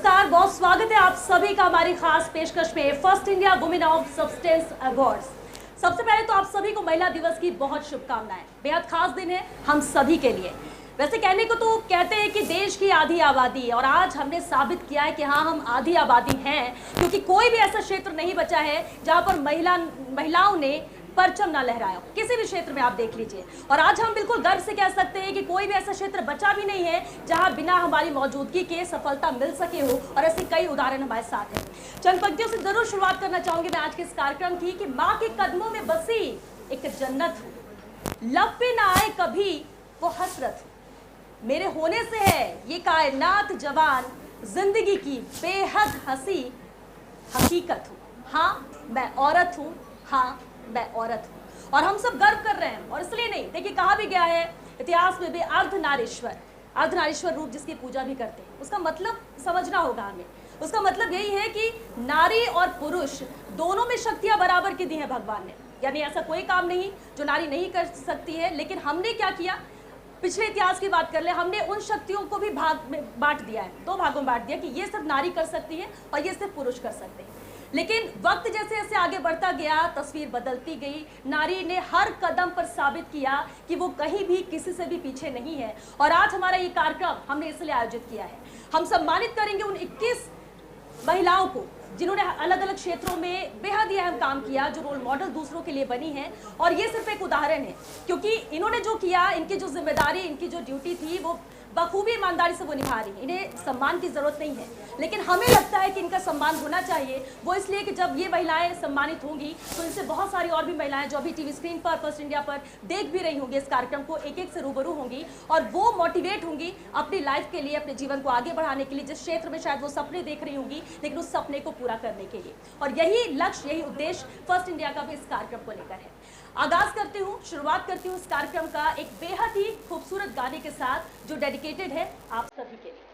नमस्कार, बहुत स्वागत है आप सभी का हमारी खास पेशकश में first India women of substance awards. सबसे पहले तो आप सभी को महिला दिवस की बहुत शुभकामनाएं। बेहद खास दिन है हम सभी के लिए। वैसे कहने को तो कहते हैं कि देश की आधी आबादी, और आज हमने साबित किया है कि हाँ, हम आधी आबादी हैं, क्योंकि कोई भी ऐसा क्षेत्र नहीं बचा है जहां पर महिलाओं ने परचम ना लहराया हो। किसी भी क्षेत्र में आप देख लीजिए, और आज हम बिल्कुल गर्व से कह सकते हैं कि कोई भी ऐसा क्षेत्र बचा भी नहीं है जहां बिना हमारी मौजूदगी के सफलता मिल सके हो, और ऐसे कई उदाहरण हमारे साथ हैं। चंद पंक्तियों से जरूर शुरुआत करना चाहूंगी मैं आज के इस कार्यक्रम की कि माँ के कदमों में बसी एक जन्नत हूँ, लब पे ना आए कभी वो हसरत हूँ, मेरे होने से है ये कायनात जवान, जिंदगी की बेहद हंसी हकीकत हूँ। हाँ मैं औरत हूँ, हाँ मैं औरत हूँ, और हम सब गर्व कर रहे हैं। और इसलिए नहीं, देखिए कहा भी गया है इतिहास में भी, अर्धनारीश्वर रूप जिसकी पूजा भी करते हैं, उसका मतलब समझना होगा हमें। उसका मतलब यही है कि नारी और पुरुष दोनों में शक्तियां बराबर की दी हैं भगवान ने, यानी ऐसा कोई काम नहीं जो नारी नहीं कर सकती है। लेकिन हमने क्या किया, पिछले इतिहास की बात कर ले, हमने उन शक्तियों को भी भाग में बांट दिया है, दो भागों में बांट दिया कि ये सिर्फ नारी कर सकती है और ये सिर्फ पुरुष कर सकते हैं। लेकिन वक्त जैसे जैसे आगे बढ़ता गया, तस्वीर बदलती गई। नारी ने हर कदम पर साबित किया कि वो कहीं भी किसी से भी पीछे नहीं है। और आज हमारा ये कार्यक्रम हमने इसलिए आयोजित किया है। हम सम्मानित करेंगे उन 21 महिलाओं को जिन्होंने अलग अलग क्षेत्रों में बेहद ही अहम काम किया, जो रोल मॉडल दूसरों के लिए बनी है। और ये सिर्फ एक उदाहरण है, क्योंकि इन्होंने जो किया, इनकी जो जिम्मेदारी, इनकी जो ड्यूटी थी, वो बखूबी ईमानदारी से वो निभा रही है। इन्हें सम्मान की जरूरत नहीं है, लेकिन हमें लगता है कि इनका सम्मान होना चाहिए। वो इसलिए कि जब ये महिलाएं सम्मानित होंगी तो इनसे बहुत सारी और भी महिलाएं जो अभी टीवी स्क्रीन पर, फर्स्ट इंडिया पर देख भी रही होंगी इस कार्यक्रम को, एक एक से रूबरू होंगी, और वो मोटिवेट होंगी अपनी लाइफ के लिए, अपने जीवन को आगे बढ़ाने के लिए, जिस क्षेत्र में शायद वो सपने देख रही होंगी, लेकिन उस सपने को पूरा करने के लिए। और यही लक्ष्य, यही उद्देश्य फर्स्ट इंडिया का भी इस कार्यक्रम को लेकर है। आगाज करती हूँ, शुरुआत करती हूँ इस कार्यक्रम का एक बेहद ही खूबसूरत गाने के साथ, जो डेडिकेटेड है आप सभी के लिए।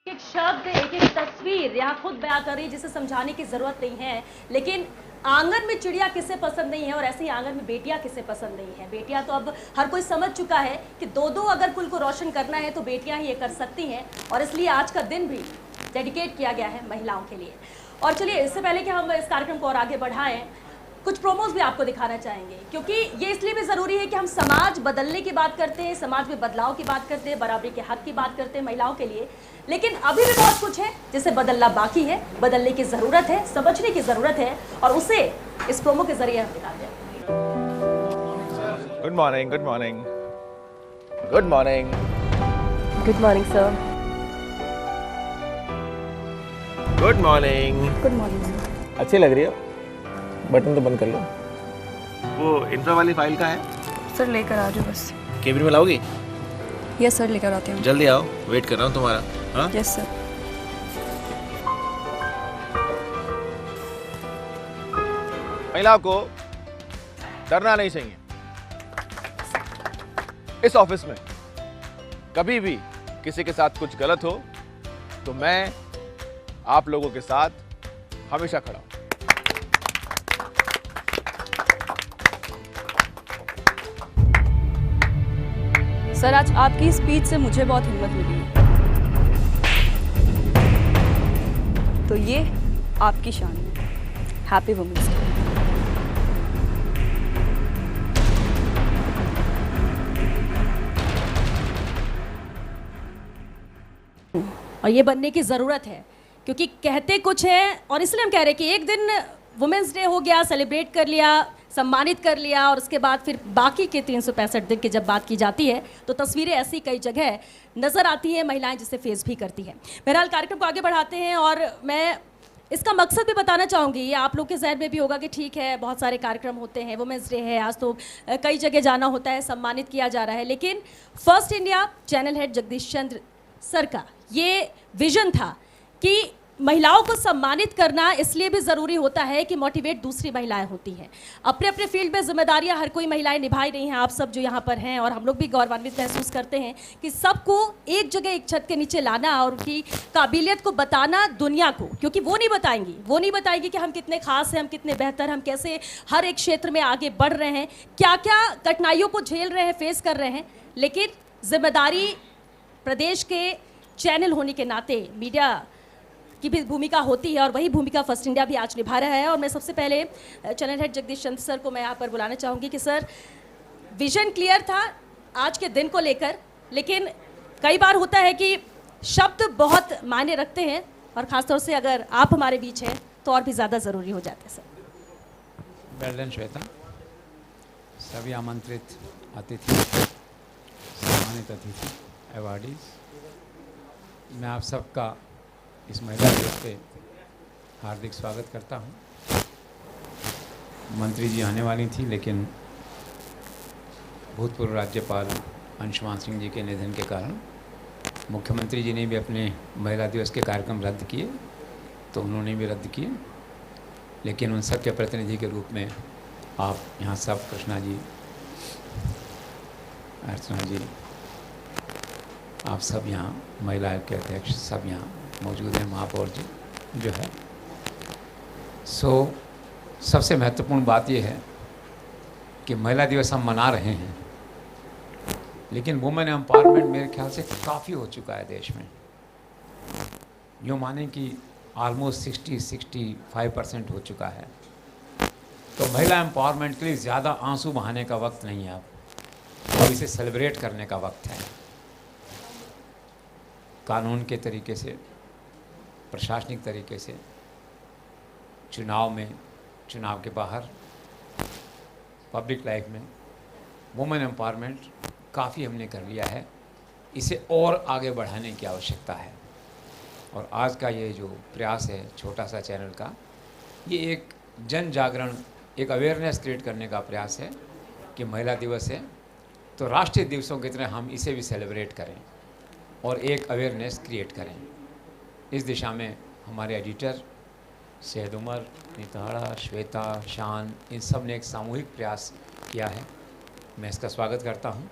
एक शब्द, एक एक तस्वीर यहाँ खुद बयां कर रही है, जिसे समझाने की जरूरत नहीं है। लेकिन आंगन में चिड़िया किसे पसंद नहीं है, और ऐसे ही आंगन में बेटियां किसे पसंद नहीं है। बेटियां तो अब हर कोई समझ चुका है कि दो अगर कुल को रोशन करना है तो बेटियां ही ये कर सकती हैं, और इसलिए आज का दिन भी डेडिकेट किया गया है महिलाओं के लिए। और चलिए, इससे पहले कि हम इस कार्यक्रम को और आगे बढ़ाएं, कुछ प्रोमोज भी आपको दिखाना चाहेंगे, क्योंकि ये इसलिए भी ज़रूरी है कि हम समाज बदलने की बात करते हैं, समाज में बदलाव की बात करते हैं, बराबरी के हक की बात करते हैं महिलाओं के लिए। लेकिन अभी भी बहुत कुछ है जिसे बदलना बाकी है, बदलने की ज़रूरत है, समझने की ज़रूरत है, और उसे इस प्रोमो के जरिए हम दिखाते हैं। Good morning, good morning, good morning, good morning sir. Good morning. Good morning. अच्छी लग रही है, बटन तो बंद कर लो। वो इंफ्रा वाली फाइल का है सर, लेकर आ जाओ बस। केबिन में लाओगी? यस सर, लेकर आते हैं। जल्दी आओ, वेट कर रहा हूँ तुम्हारा। हाँ यस सर। महिलाओं को डरना नहीं चाहिए। इस ऑफिस में कभी भी किसी के साथ कुछ गलत हो तो मैं आप लोगों के साथ हमेशा खड़ा हूं। सर, आज आपकी स्पीच से मुझे बहुत हिम्मत मिली है, तो ये आपकी शान है। Happy women's day. और ये बनने की ज़रूरत है, क्योंकि कहते कुछ हैं और इसलिए हम कह रहे हैं कि एक दिन वुमेंस डे हो गया, सेलिब्रेट कर लिया, सम्मानित कर लिया, और उसके बाद फिर बाकी के 365 दिन की जब बात की जाती है तो तस्वीरें ऐसी कई जगह नज़र आती हैं, महिलाएं जिसे फेस भी करती हैं। बहरहाल कार्यक्रम को आगे बढ़ाते हैं और मैं इसका मकसद भी बताना चाहूँगी। ये आप लोग के जहन में भी होगा कि ठीक है, बहुत सारे कार्यक्रम होते हैं, वुमेंस डे है, आज तो कई जगह जाना होता है, सम्मानित किया जा रहा है, लेकिन first India channel head Jagdish Chandra sir का ये विजन था कि महिलाओं को सम्मानित करना इसलिए भी ज़रूरी होता है कि मोटिवेट दूसरी महिलाएं होती हैं। अपने अपने फील्ड में जिम्मेदारियां हर कोई महिलाएं निभाई रही हैं, आप सब जो यहाँ पर हैं, और हम लोग भी गौरवान्वित महसूस करते हैं कि सबको एक जगह एक छत के नीचे लाना और उनकी काबिलियत को बताना दुनिया को, क्योंकि वो नहीं बताएंगी कि हम कितने खास हैं, हम कितने बेहतर, हम कैसे हर एक क्षेत्र में आगे बढ़ रहे हैं, क्या क्या कठिनाइयों को झेल रहे हैं, फेस कर रहे हैं। लेकिन जिम्मेदारी प्रदेश के चैनल होने के नाते मीडिया की भी भूमिका होती है, और वही भूमिका फर्स्ट इंडिया भी आज निभा रहा है। और मैं सबसे पहले channel head Jagdish Chandra sir को मैं यहाँ पर बुलाना चाहूँगी कि सर, विजन क्लियर था आज के दिन को लेकर, लेकिन कई बार होता है कि शब्द बहुत मायने रखते हैं, और ख़ासतौर से अगर आप हमारे बीच हैं तो और भी ज़्यादा ज़रूरी हो जाता है। सर वेल डन श्वेता, सभी आमंत्रित अतिथि, सम्मानित अतिथि, अवार्डीज, मैं आप सबका इस महिला दिवस पे हार्दिक स्वागत करता हूँ। मंत्री जी आने वाली थी, लेकिन भूतपूर्व राज्यपाल अंशुमान सिंह जी के निधन के कारण मुख्यमंत्री जी ने भी अपने महिला दिवस के कार्यक्रम रद्द किए, तो उन्होंने भी रद्द किए। लेकिन उन सब के प्रतिनिधि के रूप में आप यहाँ सब, कृष्णा जी, अर्चना जी, आप सब यहाँ, महिला आयोग के अध्यक्ष सब यहाँ मौजूद हैं, महापौर जी जो है। सबसे महत्वपूर्ण बात यह है कि महिला दिवस हम मना रहे हैं, लेकिन वुमेन एम्पावरमेंट मेरे ख्याल से काफ़ी हो चुका है देश में। यूँ माने कि ऑलमोस्ट 60-65% हो चुका है। तो महिला एम्पावरमेंट के लिए ज़्यादा आंसू बहाने का वक्त नहीं है, अब इसे सेलिब्रेट करने का वक्त है। कानून के तरीके से, प्रशासनिक तरीके से, चुनाव में, चुनाव के बाहर, पब्लिक लाइफ में वुमेन एम्पावरमेंट काफ़ी हमने कर लिया है, इसे और आगे बढ़ाने की आवश्यकता है। और आज का ये जो प्रयास है छोटा सा चैनल का, ये एक जन जागरण, एक अवेयरनेस क्रिएट करने का प्रयास है कि महिला दिवस है तो राष्ट्रीय दिवसों की तरह हम इसे भी सेलिब्रेट करें और एक अवेयरनेस क्रिएट करें। इस दिशा में हमारे एडिटर शहद उमर, निताड़ा, श्वेता, शान, इन सब ने एक सामूहिक प्रयास किया है, मैं इसका स्वागत करता हूं।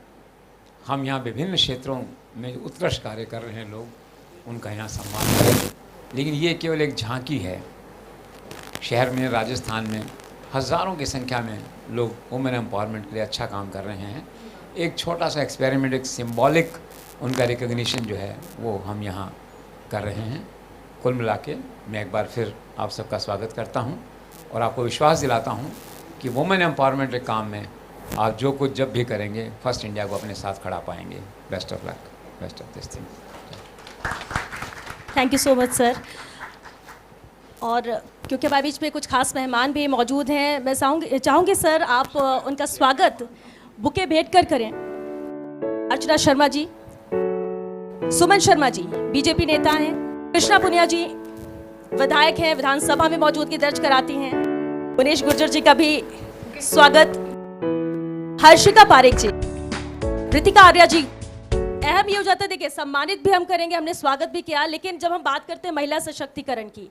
हम यहाँ विभिन्न क्षेत्रों में उत्कृष्ट कार्य कर रहे हैं लोग, उनका यहाँ सम्मान करें, लेकिन ये केवल एक झांकी है। शहर में, राजस्थान में हज़ारों की संख्या में लोग वुमेन एम्पावरमेंट के लिए अच्छा काम कर रहे हैं। एक छोटा सा एक्सपेरिमेंट, एक सिंबॉलिक उनका रिकग्निशन जो है वो हम यहाँ कर रहे हैं। कुल मिला के मैं एक बार फिर आप सबका स्वागत करता हूँ और आपको विश्वास दिलाता हूँ कि वुमेन एम्पावरमेंट के काम में आप जो कुछ जब भी करेंगे, फर्स्ट इंडिया को अपने साथ खड़ा पाएंगे। Best of luck, best of this thing. Thank you so much sir. और क्योंकि हमारे बीच में कुछ खास मेहमान भी मौजूद हैं, मैं चाहूँगी सर आप उनका स्वागत बुके भेंट कर करें। अर्चना शर्मा जी, सुमन शर्मा जी बीजेपी नेता हैं, कृष्णा पुनिया जी विधायक हैं, विधानसभा में मौजूदगी दर्ज कराती हैं, मुनीश गुर्जर जी का भी स्वागत, हर्षिका पारेख जी, रितिका आर्या जी। अहम ये हो जाता है, देखिए सम्मानित भी हम करेंगे, हमने स्वागत भी किया, लेकिन जब हम बात करते हैं महिला सशक्तिकरण की,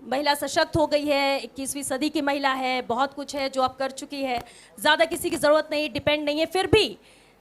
महिला सशक्त हो गई है, 21वीं सदी की महिला है, बहुत कुछ है जो अब कर चुकी है, ज़्यादा किसी की ज़रूरत नहीं, डिपेंड नहीं है। फिर भी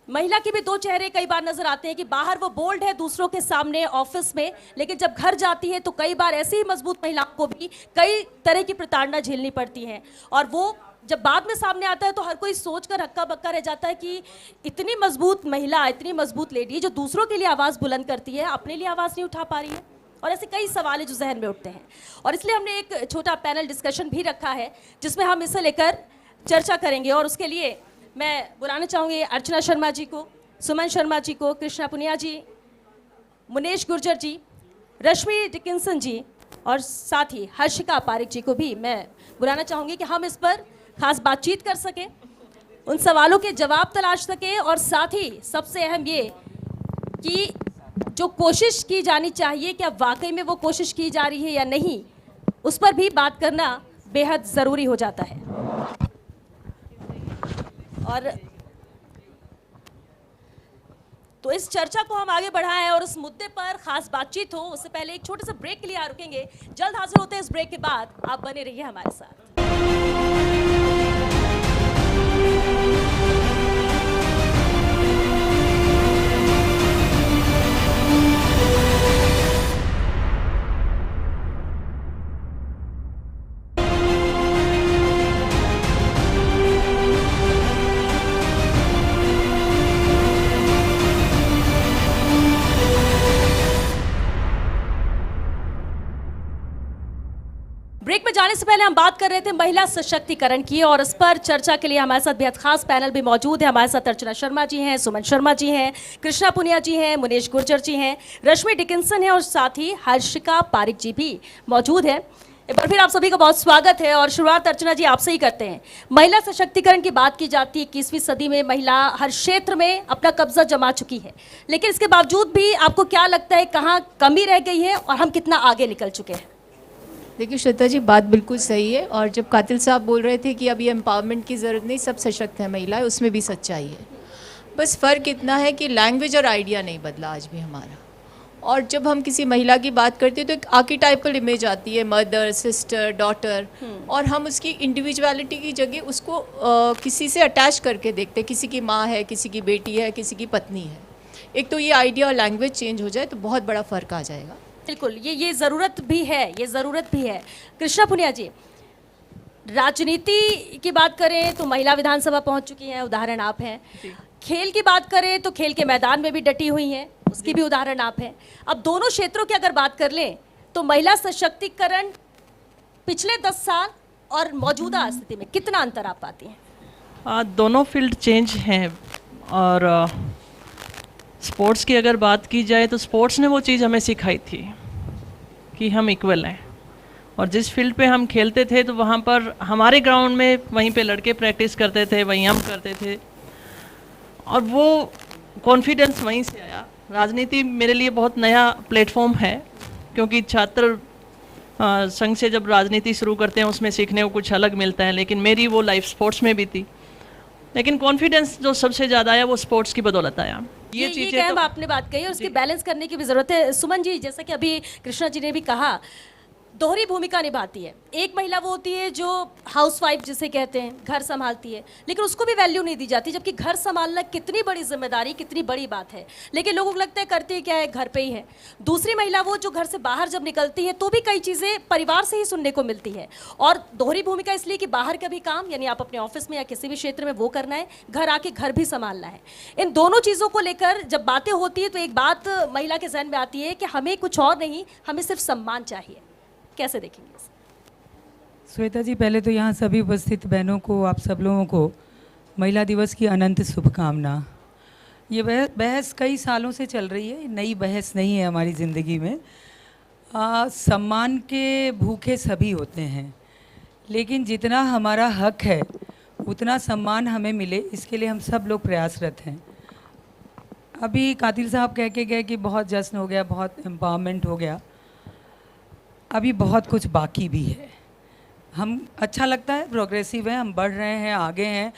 महिला के भी दो चेहरे कई बार नजर आते हैं कि बाहर वो बोल्ड है दूसरों के सामने, ऑफिस में, लेकिन जब घर जाती है तो कई बार ऐसी ही मजबूत महिलाओं को भी कई तरह की प्रताड़ना झेलनी पड़ती है। और वो जब बाद में सामने आता है तो हर कोई सोचकर हक्का बक्का रह जाता है कि इतनी मजबूत महिला, इतनी मजबूत लेडी जो दूसरों के लिए आवाज़ बुलंद करती है, अपने लिए आवाज़ नहीं उठा पा रही है। और ऐसे कई सवाल है जो जहन में उठते हैं, और इसलिए हमने एक छोटा पैनल डिस्कशन भी रखा है जिसमें हम इसे लेकर चर्चा करेंगे। और उसके लिए मैं बुलाना चाहूँगी अर्चना शर्मा जी को, सुमन शर्मा जी को, कृष्णा पुनिया जी, मुनेश गुर्जर जी, रश्मि डिकिंसन जी और साथ ही हर्षिका पारिक जी को भी मैं बुलाना चाहूँगी कि हम इस पर खास बातचीत कर सकें, उन सवालों के जवाब तलाश सकें और साथ ही सबसे अहम ये कि जो कोशिश की जानी चाहिए क्या वाकई में वो कोशिश की जा रही है या नहीं, उस पर भी बात करना बेहद ज़रूरी हो जाता है। और तो इस चर्चा को हम आगे बढ़ाएं और उस मुद्दे पर खास बातचीत हो उससे पहले एक छोटे से ब्रेक के लिए रुकेंगे। जल्द हाजिर होते हैं इस ब्रेक के बाद, आप बने रहिए हमारे साथ। ब्रेक में जाने से पहले हम बात कर रहे थे महिला सशक्तिकरण की और इस पर चर्चा के लिए हमारे साथ बेहद खास पैनल भी मौजूद है। हमारे साथ अर्चना शर्मा जी हैं, सुमन शर्मा जी हैं, कृष्णा पुनिया जी हैं, मुनेश गुर्जर जी हैं, रश्मि डिकिंसन है और साथ ही हर्षिका पारिक जी भी मौजूद है। एक बार फिर आप सभी का बहुत स्वागत है और शुरुआत अर्चना जी आपसे ही करते हैं। महिला सशक्तिकरण की बात की जाती है, 21वीं सदी में महिला हर क्षेत्र में अपना कब्जा जमा चुकी है, लेकिन इसके बावजूद भी आपको क्या लगता है कहाँ कमी रह गई है और हम कितना आगे निकल चुके हैं? देखिए श्वेता जी, बात बिल्कुल सही है और जब कातिल साहब बोल रहे थे कि अभी एम्पावरमेंट की ज़रूरत नहीं, सब सशक्त है महिलाएं, उसमें भी सच्चाई है। बस फ़र्क इतना है कि लैंग्वेज और आइडिया नहीं बदला आज भी हमारा। और जब हम किसी महिला की बात करते हैं तो एक आर्कीटाइपल इमेज आती है, मदर, सिस्टर, डॉटर, और हम उसकी इंडिविजुअलिटी की जगह उसको किसी से अटैच करके देखते हैं। किसी की माँ है, किसी की बेटी है, किसी की पत्नी है। एक तो ये आइडिया और लैंग्वेज चेंज हो जाए तो बहुत बड़ा फ़र्क आ जाएगा। बिल्कुल, ये ज़रूरत भी है, ये ज़रूरत भी है। कृष्णा पुनिया जी, राजनीति की बात करें तो महिला विधानसभा पहुंच चुकी हैं, उदाहरण आप हैं। खेल की बात करें तो खेल के मैदान में भी डटी हुई हैं, उसकी भी उदाहरण आप हैं। अब दोनों क्षेत्रों की अगर बात कर लें तो महिला सशक्तिकरण पिछले 10 साल और मौजूदा स्थिति में कितना अंतर आप पाती हैं? दोनों फील्ड चेंज हैं और स्पोर्ट्स की अगर बात की जाए तो स्पोर्ट्स ने वो चीज़ हमें सिखाई थी कि हम इक्वल हैं, और जिस फील्ड पे हम खेलते थे तो वहाँ पर हमारे ग्राउंड में वहीं पे लड़के प्रैक्टिस करते थे, वहीं हम करते थे, और वो कॉन्फिडेंस वहीं से आया। राजनीति मेरे लिए बहुत नया प्लेटफॉर्म है, क्योंकि छात्र संघ से जब राजनीति शुरू करते हैं उसमें सीखने को कुछ अलग मिलता है, लेकिन मेरी वो लाइफ स्पोर्ट्स में भी थी। लेकिन कॉन्फिडेंस जो सबसे ज़्यादा आया वो स्पोर्ट्स की बदौलत आया। ये चीज़ें तो आपने बात कही और उसकी बैलेंस करने की भी ज़रूरत है। सुमन जी, जैसा कि अभी कृष्णा जी ने भी कहा, दोहरी भूमिका निभाती है। एक महिला वो होती है जो हाउसवाइफ जिसे कहते हैं, घर संभालती है, लेकिन उसको भी वैल्यू नहीं दी जाती, जबकि घर संभालना कितनी बड़ी जिम्मेदारी, कितनी बड़ी बात है, लेकिन लोगों को लगता है करती क्या है, घर पे ही है। दूसरी महिला वो जो घर से बाहर जब निकलती है तो भी कई चीज़ें परिवार से ही सुनने को मिलती है। और दोहरी भूमिका इसलिए कि बाहर का भी काम, यानी आप अपने ऑफिस में या किसी भी क्षेत्र में वो करना है, घर आके घर भी संभालना है। इन दोनों चीज़ों को लेकर जब बातें होती है तो एक बात महिला के जहन में आती है कि हमें कुछ और नहीं, हमें सिर्फ सम्मान चाहिए। कैसे देखेंगे? श्वेता जी, पहले तो यहाँ सभी उपस्थित बहनों को, आप सब लोगों को महिला दिवस की अनंत शुभकामना। ये बहस कई सालों से चल रही है, नई बहस नहीं है हमारी ज़िंदगी में। सम्मान के भूखे सभी होते हैं, लेकिन जितना हमारा हक है उतना सम्मान हमें मिले, इसके लिए हम सब लोग प्रयासरत हैं। अभी कातिल साहब कह के गए कि बहुत जश्न हो गया, बहुत एम्पावरमेंट हो गया, अभी बहुत कुछ बाकी भी है। हम अच्छा लगता है, प्रोग्रेसिव है, हम बढ़ रहे हैं, आगे हैं।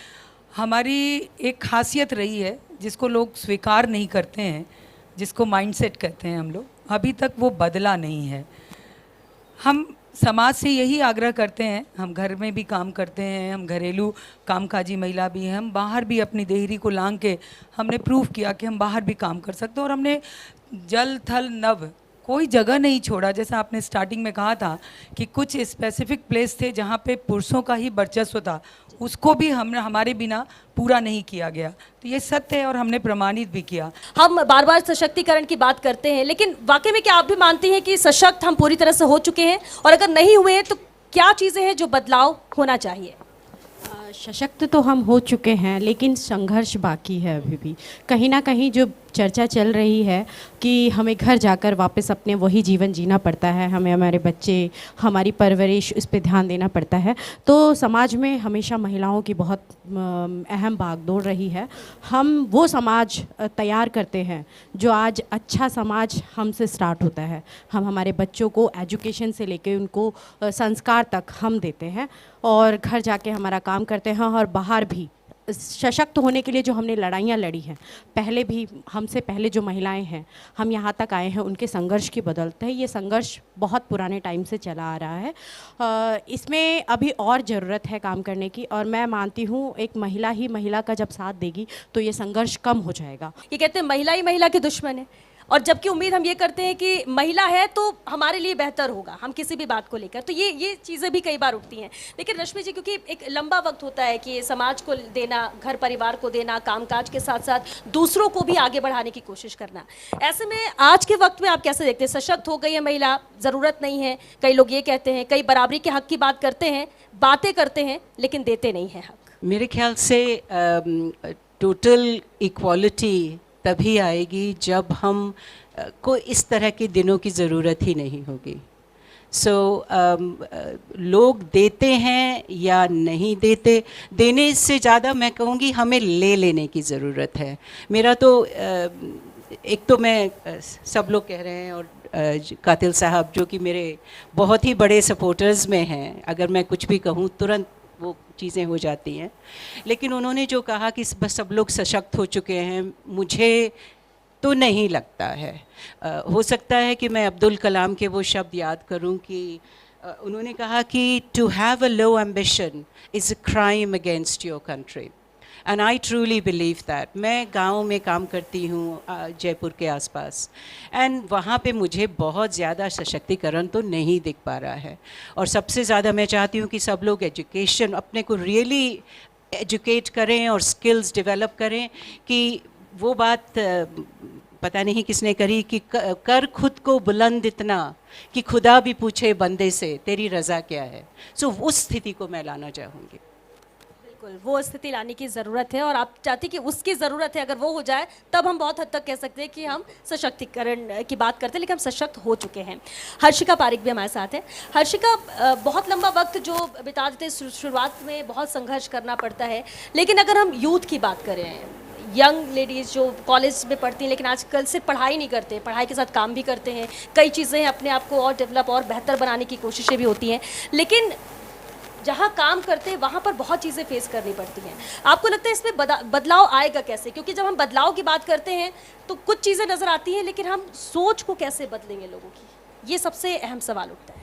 हमारी एक खासियत रही है जिसको लोग स्वीकार नहीं करते हैं, जिसको माइंडसेट कहते हैं हम लोग, अभी तक वो बदला नहीं है। हम समाज से यही आग्रह करते हैं, हम घर में भी काम करते हैं, हम घरेलू कामकाजी महिला भी हैं, हम बाहर भी अपनी देहरी को लांग के हमने प्रूव किया कि हम बाहर भी काम कर सकते हैं। और हमने जल थल नभ कोई जगह नहीं छोड़ा। जैसा आपने स्टार्टिंग में कहा था कि कुछ स्पेसिफिक प्लेस थे जहाँ पे पुरुषों का ही वर्चस्व था, उसको भी हमने हमारे बिना पूरा नहीं किया गया। तो ये सत्य है और हमने प्रमाणित भी किया। हम बार बार सशक्तिकरण की बात करते हैं, लेकिन वाकई में क्या आप भी मानती हैं कि सशक्त हम पूरी तरह से हो चुके हैं? और अगर नहीं हुए हैं तो क्या चीज़ें हैं जो बदलाव होना चाहिए? सशक्त तो हम हो चुके हैं, लेकिन संघर्ष बाकी है अभी भी। कहीं ना कहीं जो चर्चा चल रही है कि हमें घर जाकर वापस अपने वही जीवन जीना पड़ता है, हमें हमारे बच्चे, हमारी परवरिश, इस पे ध्यान देना पड़ता है, तो समाज में हमेशा महिलाओं की बहुत अहम भागदौड़ रही है। हम वो समाज तैयार करते हैं जो आज अच्छा समाज हमसे स्टार्ट होता है। हम हमारे बच्चों को एजुकेशन से लेके उनको संस्कार तक हम देते हैं और घर जाके हमारा काम करते हैं। और बाहर भी सशक्त होने के लिए जो हमने लड़ाइयाँ लड़ी हैं, पहले भी हमसे पहले जो महिलाएं हैं, हम यहाँ तक आए हैं, उनके संघर्ष की बदौलत है। ये संघर्ष बहुत पुराने टाइम से चला आ रहा है। इसमें अभी और ज़रूरत है काम करने की, और मैं मानती हूँ एक महिला ही महिला का जब साथ देगी तो ये संघर्ष कम हो जाएगा। ये कहते हैं महिला ही महिला की दुश्मन है, और जबकि उम्मीद हम ये करते हैं कि महिला है तो हमारे लिए बेहतर होगा, हम किसी भी बात को लेकर, तो ये चीज़ें भी कई बार उठती हैं। लेकिन रश्मि जी, क्योंकि एक लंबा वक्त होता है कि समाज को देना, घर परिवार को देना, कामकाज के साथ साथ दूसरों को भी आगे बढ़ाने की कोशिश करना, ऐसे में आज के वक्त में आप कैसे देखते हैं? सशक्त हो गई है महिला, ज़रूरत नहीं है, कई लोग ये कहते हैं, कई बराबरी के हक की बात करते हैं, बातें करते हैं लेकिन देते नहीं हैं हक। मेरे ख्याल से टोटल इक्वालिटी तभी आएगी जब हम को इस तरह के दिनों की ज़रूरत ही नहीं होगी। लोग देते हैं या नहीं देते, देने से ज़्यादा मैं कहूँगी हमें ले लेने की ज़रूरत है। मेरा तो एक तो मैं सब लोग कह रहे हैं, और कातिल साहब जो कि मेरे बहुत ही बड़े सपोर्टर्स में हैं, अगर मैं कुछ भी कहूँ तुरंत वो चीज़ें हो जाती हैं, लेकिन उन्होंने जो कहा कि बस सब लोग सशक्त हो चुके हैं, मुझे तो नहीं लगता है। हो सकता है कि मैं अब्दुल कलाम के वो शब्द याद करूं कि उन्होंने कहा कि to have a low ambition is a crime against your country, and I truly believe that. मैं गांव में काम करती हूँ जयपुर के आसपास, एंड वहाँ पे मुझे बहुत ज़्यादा सशक्तिकरण तो नहीं दिख पा रहा है। और सबसे ज़्यादा मैं चाहती हूँ कि सब लोग एजुकेशन, अपने को रियली एजुकेट करें और स्किल्स डेवलप करें। कि वो बात पता नहीं किसने करी कि कर खुद को बुलंद इतना कि खुदा भी पूछे बंदे से तेरी रज़ा क्या है। सो उस स्थिति को मैं लाना चाहूँगी। बिल्कुल, वो स्थिति लाने की ज़रूरत है, और आप चाहती कि उसकी ज़रूरत है, अगर वो हो जाए तब हम बहुत हद तक कह सकते हैं कि हम सशक्तिकरण की बात करते हैं, लेकिन हम सशक्त हो चुके हैं। हर्षिका पारिक भी हमारे साथ है। हर्षिका, बहुत लंबा वक्त जो बिता देते, शुरुआत में बहुत संघर्ष करना पड़ता है, लेकिन अगर हम यूथ की बात करें, यंग लेडीज़ जो कॉलेज में पढ़ती हैं लेकिन आजकल सिर्फ पढ़ाई नहीं करते, पढ़ाई के साथ काम भी करते हैं, कई चीज़ें अपने आप को और डेवलप और बेहतर बनाने की कोशिशें भी होती हैं, लेकिन जहाँ काम करते हैं वहाँ पर बहुत चीज़ें फेस करनी पड़ती हैं। आपको लगता है इसमें बदलाव आएगा कैसे? क्योंकि जब हम बदलाव की बात करते हैं तो कुछ चीज़ें नज़र आती हैं, लेकिन हम सोच को कैसे बदलेंगे लोगों की, ये सबसे अहम सवाल उठता है।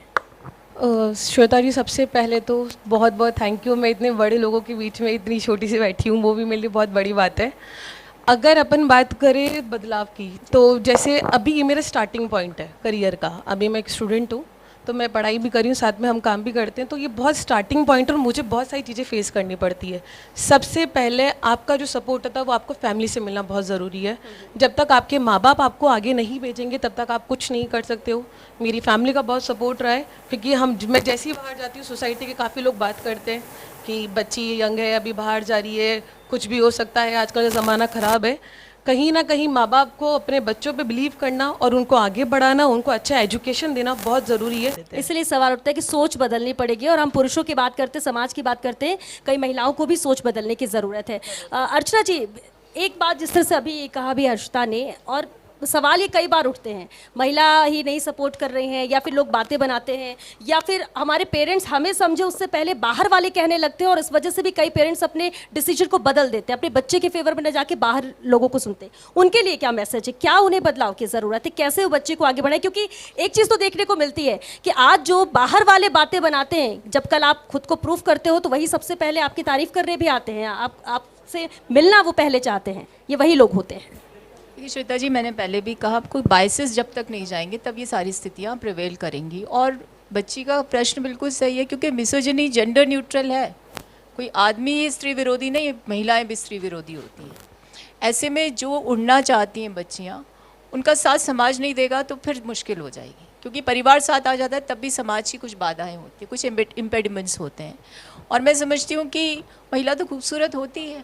श्वेता जी, सबसे पहले तो बहुत बहुत थैंक यू। मैं इतने बड़े लोगों के बीच में इतनी छोटी सी बैठी हूँ, वो भी मेरे लिए बहुत बड़ी बात है। अगर अपन बात करें बदलाव की, तो जैसे अभी ये मेरा स्टार्टिंग पॉइंट है करियर का। अभी मैं एक स्टूडेंट हूँ, तो मैं पढ़ाई भी कर रही हूँ, साथ में हम काम भी करते हैं, तो ये बहुत स्टार्टिंग पॉइंट और मुझे बहुत सारी चीज़ें फेस करनी पड़ती है। सबसे पहले आपका जो सपोर्ट होता है वो आपको फैमिली से मिलना बहुत ज़रूरी है। जब तक आपके माँ बाप आपको आगे नहीं भेजेंगे तब तक आप कुछ नहीं कर सकते हो। मेरी फैमिली का बहुत सपोर्ट रहा है, क्योंकि मैं जैसे ही बाहर जाती हूँ, सोसाइटी के काफ़ी लोग बात करते हैं कि बच्ची यंग है, अभी बाहर जा रही है, कुछ भी हो सकता है, आजकल का ज़माना ख़राब है। कहीं ना कहीं माँ बाप को अपने बच्चों पे बिलीव करना और उनको आगे बढ़ाना, उनको अच्छा एजुकेशन देना बहुत ज़रूरी है। इसलिए सवाल उठता है कि सोच बदलनी पड़ेगी, और हम पुरुषों की बात करते हैं, समाज की बात करते हैं, कई महिलाओं को भी सोच बदलने की ज़रूरत है। अर्चना जी, एक बात जिस तरह से अभी कहा भी हर्षिता ने, और सवाल ये कई बार उठते हैं, महिला ही नहीं सपोर्ट कर रही हैं, या फिर लोग बातें बनाते हैं, या फिर हमारे पेरेंट्स हमें समझे उससे पहले बाहर वाले कहने लगते हैं, और इस वजह से भी कई पेरेंट्स अपने डिसीजन को बदल देते हैं, अपने बच्चे के फेवर में न जाके बाहर लोगों को सुनते हैं। उनके लिए क्या मैसेज है? क्या उन्हें बदलाव की ज़रूरत है? कैसे वो बच्चे को आगे बढ़ाएं? क्योंकि एक चीज़ तो देखने को मिलती है कि आज जो बाहर वाले बातें बनाते हैं, जब कल आप खुद को प्रूफ करते हो तो वही सबसे पहले आपकी तारीफ़ करने भी आते हैं, आपसे मिलना वो पहले चाहते हैं, ये वही लोग होते हैं। श्वेता जी, मैंने पहले भी कहा, कोई बायसेस जब तक नहीं जाएंगे तब ये सारी स्थितियाँ प्रिवेल करेंगी। और बच्ची का प्रश्न बिल्कुल सही है, क्योंकि मिसोजिनी जेंडर न्यूट्रल है, कोई आदमी स्त्री विरोधी नहीं, महिलाएं भी स्त्री विरोधी होती हैं। ऐसे में जो उड़ना चाहती हैं बच्चियाँ, उनका साथ समाज नहीं देगा तो फिर मुश्किल हो जाएगी, क्योंकि परिवार साथ आ जाता है तब भी समाज की कुछ बाधाएँ होती हैं, कुछ इम्पेडिमेंट्स होते हैं। और मैं समझती हूँ कि महिला तो खूबसूरत होती है,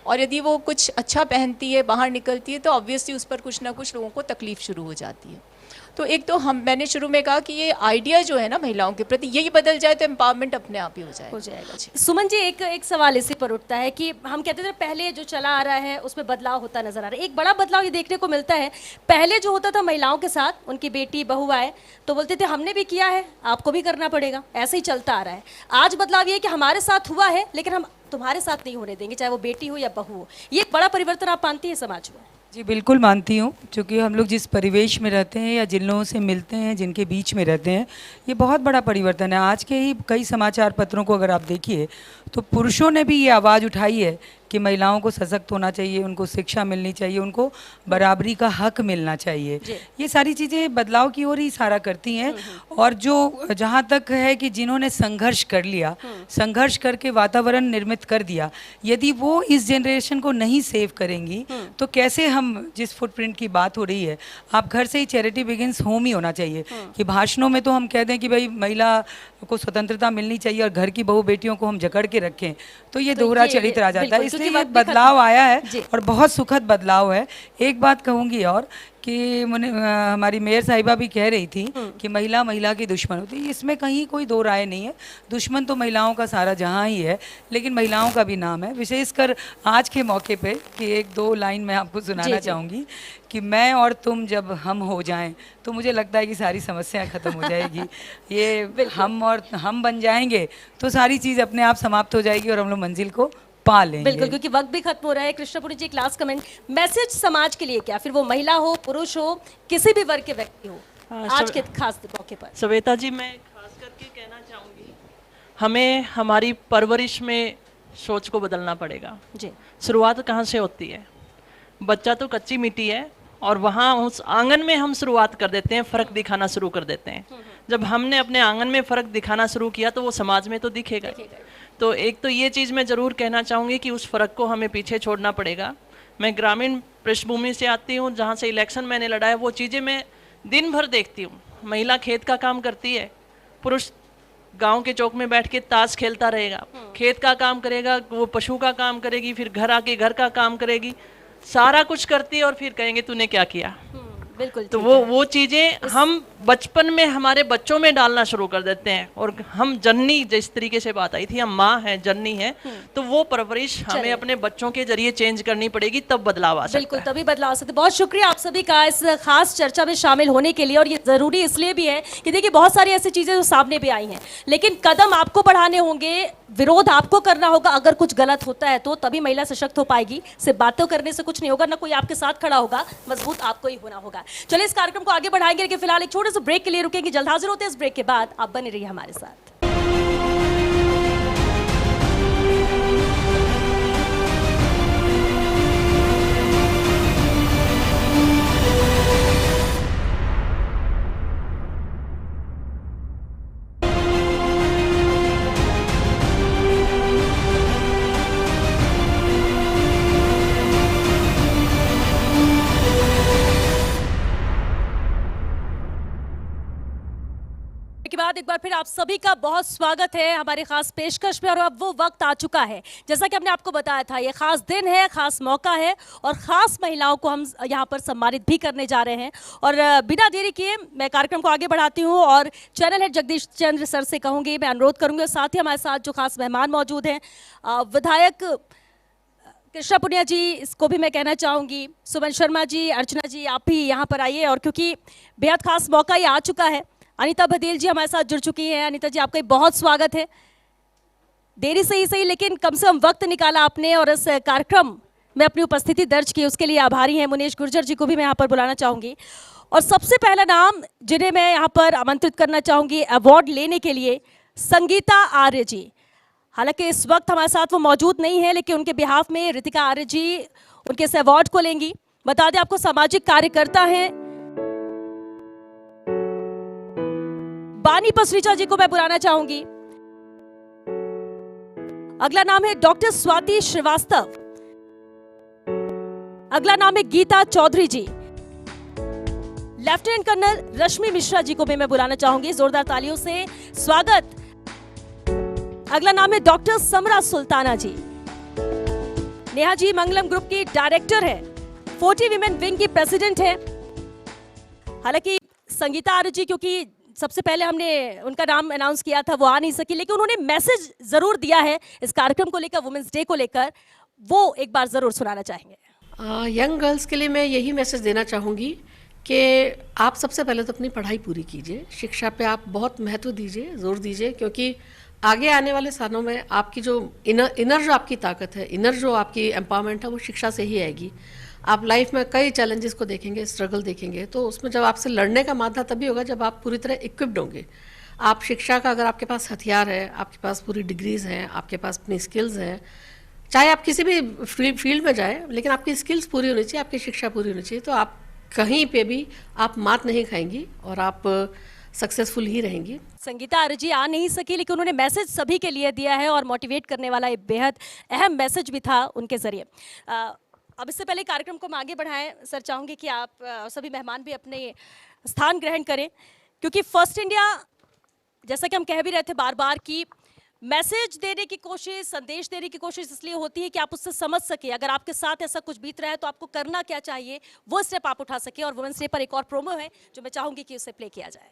और यदि वो कुछ अच्छा पहनती है, बाहर निकलती है, तो ऑब्वियसली उस पर कुछ ना कुछ लोगों को तकलीफ शुरू हो जाती है। तो एक तो मैंने शुरू में कहा कि ये आइडिया जो है ना महिलाओं के प्रति, यही बदल जाए तो एम्पावरमेंट अपने आप ही हो जाएगा। सुमन जी, एक सवाल इसी पर उठता है कि हम कहते थे पहले जो चला आ रहा है उसमें बदलाव होता नजर आ रहा है। एक बड़ा बदलाव ये देखने को मिलता है, पहले जो होता था महिलाओं के साथ, उनकी बेटी बहू आए तो बोलते थे हमने भी किया है, आपको भी करना पड़ेगा, ऐसे ही चलता आ रहा है। आज बदलाव ये है कि हमारे साथ हुआ है लेकिन हम तुम्हारे साथ नहीं होने देंगे, चाहे वो बेटी हो या बहू हो। ये एक बड़ा परिवर्तन आप मानती है समाज में? जी बिल्कुल मानती हूँ, क्योंकि हम लोग जिस परिवेश में रहते हैं या जिन लोगों से मिलते हैं, जिनके बीच में रहते हैं, ये बहुत बड़ा परिवर्तन है। आज के ही कई समाचार पत्रों को अगर आप देखिए तो पुरुषों ने भी ये आवाज़ उठाई है कि महिलाओं को सशक्त होना चाहिए, उनको शिक्षा मिलनी चाहिए, उनको बराबरी का हक मिलना चाहिए। ये सारी चीज़ें बदलाव की ओर ही इशारा करती हैं। और जो जहाँ तक है कि जिन्होंने संघर्ष कर लिया, संघर्ष करके वातावरण निर्मित कर दिया, यदि वो इस जनरेशन को नहीं सेव करेंगी तो कैसे हम, जिस फुटप्रिंट की बात हो रही है, आप घर से ही चैरिटी बिगिंस होम ही होना चाहिए। कि भाषणों में तो हम कह दें कि भाई महिला को स्वतंत्रता मिलनी चाहिए और घर की बहू बेटियों को हम जकड़ के रखें, तो ये दोहरा चरित्र आ जाता है। इसलिए ये बदलाव आया है और बहुत सुखद बदलाव है। एक बात कहूँगी और कि हमारी मेयर साहिबा भी कह रही थी कि महिला की दुश्मन होती है, इसमें कहीं कोई दो राय नहीं है। दुश्मन तो महिलाओं का सारा जहां ही है, लेकिन महिलाओं का भी नाम है। विशेषकर आज के मौके पे कि एक दो लाइन मैं आपको सुनाना चाहूँगी कि मैं और तुम जब हम हो जाएं तो मुझे लगता है कि सारी समस्याएं खत्म हो जाएगी। ये हम और हम बन जाएंगे तो सारी चीज़ अपने आप समाप्त हो जाएगी और हम लोग मंजिल को पा लेंगे। बिल्कुल, क्योंकि वक्त भी खत्म हो रहा है। कृष्णपुरी जी, एक लास्ट कमेंट, मैसेज समाज के लिए क्या, फिर वो महिला हो, पुरुष हो, किसी भी वर्ग के व्यक्ति हो, आज के खास मौके पर? श्वेता जी, मैं खास करके कहना चाहूँगी, हमें हमारी परवरिश में सोच को बदलना पड़ेगा जी। शुरुआत कहाँ से होती है? बच्चा तो कच्ची मिट्टी है और वहाँ उस आंगन में हम शुरुआत कर देते हैं, फ़र्क दिखाना शुरू कर देते हैं। जब हमने अपने आंगन में फ़र्क दिखाना शुरू किया तो वो समाज में तो दिखेगा। तो एक तो ये चीज़ मैं ज़रूर कहना चाहूँगी कि उस फ़र्क को हमें पीछे छोड़ना पड़ेगा। मैं ग्रामीण पृष्ठभूमि से आती हूँ, जहाँ से इलेक्शन मैंने लड़ा है, वो चीज़ें मैं दिन भर देखती हूँ। महिला खेत का काम करती है, पुरुष गांव के चौक में बैठ के ताश खेलता रहेगा, खेत का काम करेगा, वो पशु का काम करेगी, फिर घर आके घर का काम करेगी, सारा कुछ करती है और फिर कहेंगे तूने क्या किया। बिल्कुल। तो वो चीज़ें हम बचपन में हमारे बच्चों में डालना शुरू कर देते हैं। और हम जननी, जिस तरीके से बात आई थी, हम माँ हैं, जननी है, तो वो परवरिश हमें अपने बच्चों के जरिए चेंज करनी पड़ेगी, तब बदलाव आ सकता है। बिल्कुल, तभी बदलाव आ सकता है। बहुत शुक्रिया आप सभी का इस खास चर्चा में शामिल होने के लिए। और ये ज़रूरी इसलिए भी है कि देखिए बहुत सारी ऐसी चीज़ें जो सामने भी आई हैं, लेकिन कदम आपको बढ़ाने होंगे, विरोध आपको करना होगा। अगर कुछ गलत होता है तो तभी महिला सशक्त हो पाएगी। सिर्फ बातों करने से कुछ नहीं होगा, ना कोई आपके साथ खड़ा होगा, मजबूत आपको ही होना होगा। चलिए इस कार्यक्रम को आगे बढ़ाएंगे, लेकिन फिलहाल एक छोटे से ब्रेक के लिए रुकेंगे। जल्द हाजिर होते हैं इस ब्रेक के बाद। आप बने रहिए हमारे साथ। के बाद एक बार फिर आप सभी का बहुत स्वागत है हमारी खास पेशकश में। और अब वो वक्त आ चुका है, जैसा कि हमने आपको बताया था, ये खास दिन है, खास मौका है और खास महिलाओं को हम यहाँ पर सम्मानित भी करने जा रहे हैं। और बिना देरी किए मैं कार्यक्रम को आगे बढ़ाती हूँ और channel head Jagdish Chandra sir से कहूँगी, मैं अनुरोध करूँगी। और साथ ही हमारे साथ जो खास मेहमान मौजूद हैं, विधायक कृष्णा पुनिया जी, इसको भी मैं कहना चाहूँगी, सुमन शर्मा जी, अर्चना जी, आप भी यहाँ पर आइए। और क्योंकि बेहद खास मौका ये आ चुका है, अनीता बधेल जी हमारे साथ जुड़ चुकी हैं। अनीता जी, आपका बहुत स्वागत है। देरी से ही सही, लेकिन कम से कम वक्त निकाला आपने और इस कार्यक्रम में अपनी उपस्थिति दर्ज की, उसके लिए आभारी हैं। मुनेश गुर्जर जी को भी मैं यहाँ पर बुलाना चाहूँगी। और सबसे पहला नाम जिन्हें मैं यहाँ पर आमंत्रित करना चाहूँगी अवार्ड लेने के लिए, संगीता आर्य जी। हालांकि इस वक्त हमारे साथ वो मौजूद नहीं है, लेकिन उनके बिहाफ में रितिका आर्य जी उनके इस अवार्ड को लेंगी। बता दें आपको, सामाजिक कार्यकर्ता हैं। बानी पसरीचा जी को मैं बुलाना चाहूंगी। अगला नाम है डॉक्टर स्वाति श्रीवास्तव। अगला नाम है गीता चौधरी जी। लेफ्टिनेंट कर्नल रश्मि मिश्रा जी को भी मैं बुलाना चाहूंगी, जोरदार तालियों से स्वागत। अगला नाम है डॉक्टर समरा सुल्ताना जी। नेहा जी मंगलम ग्रुप की डायरेक्टर है, 40 वीमेन विंग की प्रेसिडेंट है। हालांकि संगीता आर्य जी, क्योंकि सबसे पहले हमने उनका नाम अनाउंस किया था, वो आ नहीं सकी, लेकिन उन्होंने मैसेज जरूर दिया है इस कार्यक्रम को लेकर, वुमेन्स डे को लेकर, वो एक बार जरूर सुनाना चाहेंगे। यंग गर्ल्स के लिए मैं यही मैसेज देना चाहूँगी कि आप सबसे पहले तो अपनी पढ़ाई पूरी कीजिए, शिक्षा पे आप बहुत महत्व दीजिए, जोर दीजिए, क्योंकि आगे आने वाले सालों में आपकी जो इनर जो आपकी ताकत है, इनर जो आपकी एम्पावरमेंट है, वो शिक्षा से ही आएगी। आप लाइफ में कई चैलेंजेस को देखेंगे, स्ट्रगल देखेंगे, तो उसमें जब आपसे लड़ने का मादा तभी होगा जब आप पूरी तरह इक्विप्ड होंगे। आप शिक्षा का, अगर आपके पास हथियार है, आपके पास पूरी डिग्रीज हैं, आपके पास अपनी स्किल्स हैं, चाहे आप किसी भी फील्ड में जाए, लेकिन आपकी स्किल्स पूरी होनी चाहिए, आपकी शिक्षा पूरी होनी चाहिए, तो आप कहीं पे भी आप मात नहीं खाएंगी और आप सक्सेसफुल ही रहेंगी। संगीता आर्य जी आ नहीं सकी, लेकिन उन्होंने मैसेज सभी के लिए दिया है और मोटिवेट करने वाला एक बेहद अहम मैसेज भी था उनके जरिए। अब इससे पहले कार्यक्रम को हम आगे बढ़ाएं, सर चाहूँगी कि आप सभी मेहमान भी अपने स्थान ग्रहण करें, क्योंकि फर्स्ट इंडिया, जैसा कि हम कह भी रहे थे बार बार, कि मैसेज देने की कोशिश, संदेश देने की कोशिश इसलिए होती है कि आप उससे समझ सके, अगर आपके साथ ऐसा कुछ बीत रहा है तो आपको करना क्या चाहिए, वो स्टेप आप उठा सके। और वुमेन्स डे पर एक और प्रोमो है जो मैं चाहूंगी कि उसे प्ले किया जाए।